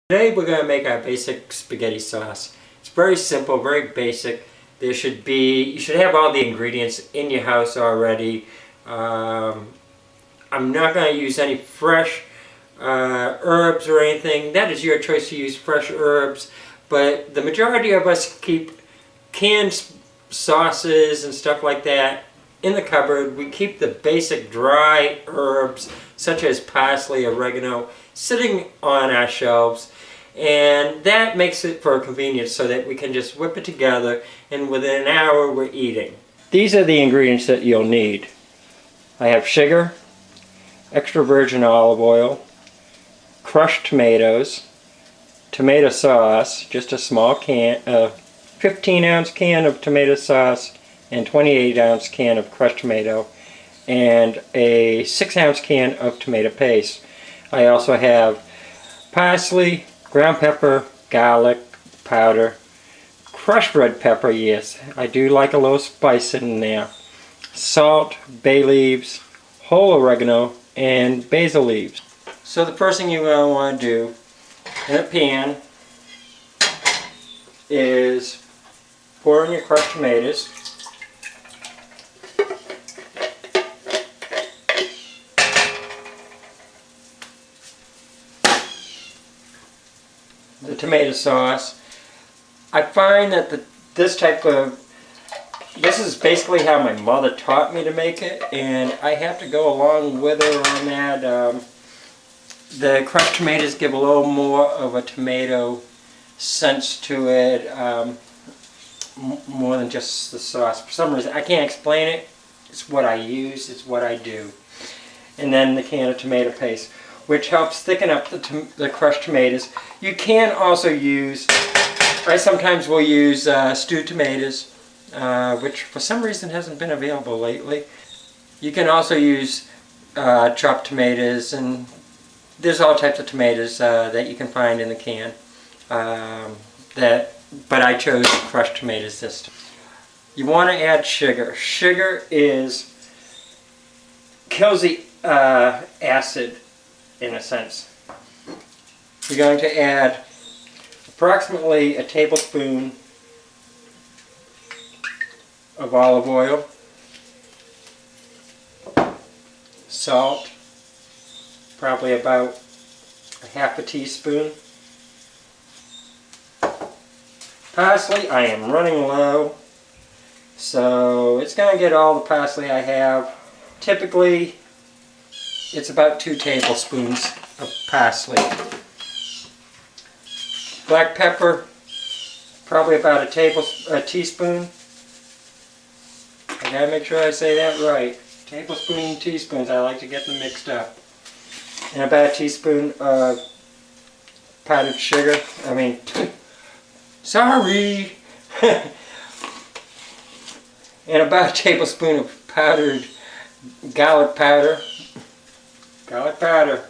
Today we're going to make our basic spaghetti sauce. It's very simple, very basic. You should have all the ingredients in your house already. I'm not going to use any fresh herbs or anything. That is your choice to use fresh herbs. But the majority of us keep canned sauces and stuff like that in the cupboard. We keep the basic dry herbs such as parsley, oregano sitting on our shelves. And that makes it for convenience so that we can just whip it together and within an hour we're eating. These are the ingredients that you'll need. I have sugar, extra virgin olive oil, crushed tomatoes, tomato sauce, just a small can, 15-ounce can of tomato sauce and 28-ounce can of crushed tomato, and a 6-ounce can of tomato paste. I also have parsley, ground pepper, garlic powder, crushed red pepper, yes, I do like a little spice in there, salt, bay leaves, whole oregano, and basil leaves. So the first thing you're going to want to do in a pan is pour in your crushed tomatoes. The tomato sauce. I find that this is basically how my mother taught me to make it, and I have to go along with her on that. The crushed tomatoes give a little more of a tomato sense to it, more than just the sauce. For some reason, I can't explain it. It's what I use, it's what I do. And then the can of tomato paste, which helps thicken up the crushed tomatoes. You can also use, I sometimes will use stewed tomatoes, which for some reason hasn't been available lately. You can also use chopped tomatoes, and there's all types of tomatoes that you can find in the can. But I chose crushed tomatoes this time. You want to add sugar. Sugar kills the acid, in a sense. You're going to add approximately a tablespoon of olive oil, salt, probably about a half a teaspoon, parsley. I am running low, so it's going to get all the parsley I have. Typically it's about 2 tablespoons of parsley. Black pepper, probably about a teaspoon. I gotta make sure I say that right. Tablespoon and teaspoons, I like to get them mixed up. And about a teaspoon of powdered sugar. Sorry! And about a tablespoon of powdered garlic powder. Garlic powder.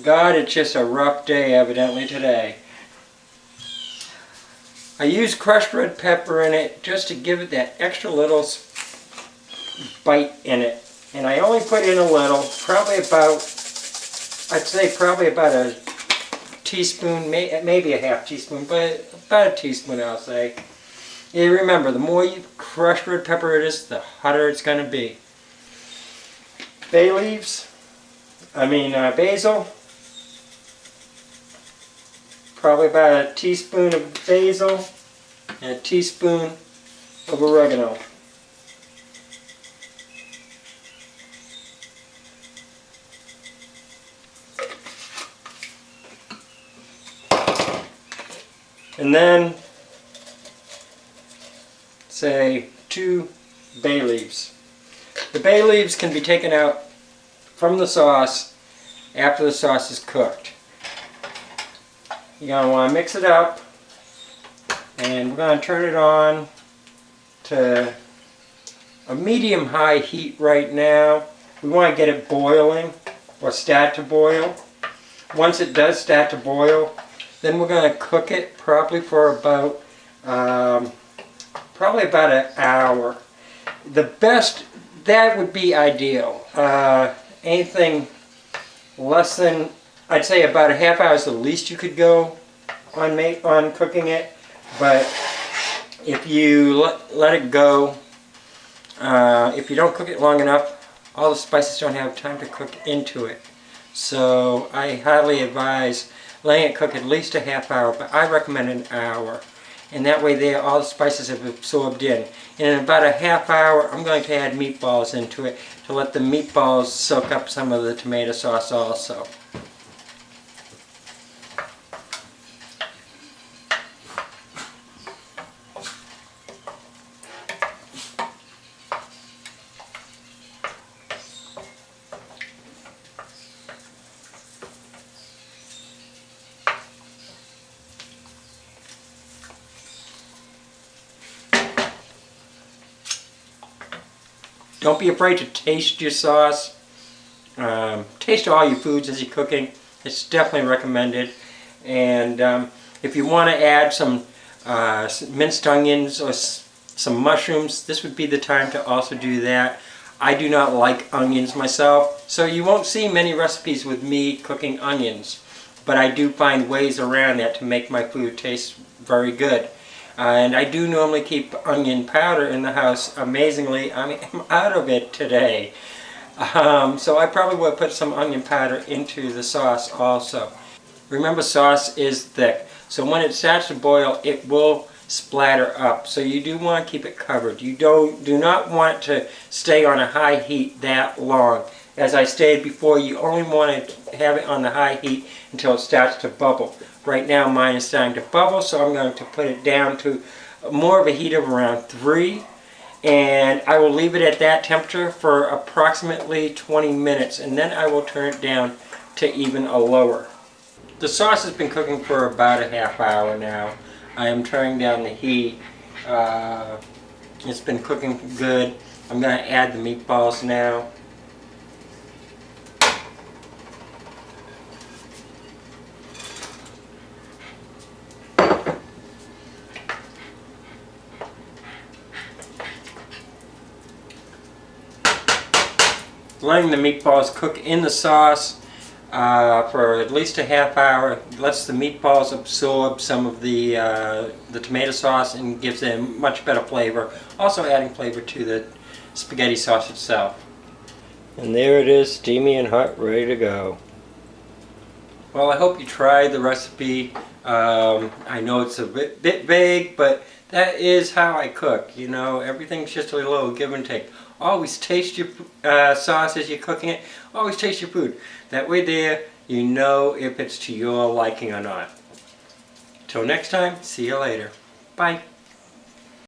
God, it's just a rough day evidently today. I use crushed red pepper in it just to give it that extra little bite in it. And I only put in a little, I'd say probably about a teaspoon, maybe a half teaspoon, but about a teaspoon I'll say. And remember, the more crushed red pepper it is, the hotter it's going to be. Basil. Probably about a teaspoon of basil and a teaspoon of oregano. And then, say, 2 bay leaves. The bay leaves can be taken out from the sauce after the sauce is cooked. You're going to want to mix it up, and we're going to turn it on to a medium-high heat right now. We want to get it boiling, or start to boil. Once it does start to boil, then we're going to cook it probably for about an hour. That would be ideal. Anything less than I'd say about a half hour is the least you could go on cooking it. But if you let it go, if you don't cook it long enough, all the spices don't have time to cook into it. So I highly advise letting it cook at least a half hour, but I recommend an hour. And that way all the spices have absorbed in. And in about a half hour, I'm going to add meatballs into it to let the meatballs soak up some of the tomato sauce also. Don't be afraid to taste your sauce. Taste all your foods as you're cooking. It's definitely recommended. And if you want to add some minced onions or some mushrooms, this would be the time to also do that. I do not like onions myself, so you won't see many recipes with me cooking onions. But I do find ways around that to make my food taste very good. And I do normally keep onion powder in the house. Amazingly, I'm out of it today. So I probably will put some onion powder into the sauce also. Remember, sauce is thick, so when it starts to boil, it will splatter up. So you do want to keep it covered. You do not want to stay on a high heat that long. As I stated before, you only want to have it on the high heat until it starts to bubble. Right now mine is starting to bubble, so I'm going to put it down to more of a heat of around 3. And I will leave it at that temperature for approximately 20 minutes, and then I will turn it down to even a lower. The sauce has been cooking for about a half hour now. I am turning down the heat. It's been cooking good. I'm going to add the meatballs now. Letting the meatballs cook in the sauce for at least a half hour lets the meatballs absorb some of the tomato sauce and gives them much better flavor, also adding flavor to the spaghetti sauce itself. And there it is, steamy and hot, ready to go. Well, I hope you tried the recipe. I know it's a bit vague, but that is how I cook. You know, everything's just a little give and take. Always taste your sauce as you're cooking it. Always taste your food. That way there, you know if it's to your liking or not. Till next time, see you later. Bye.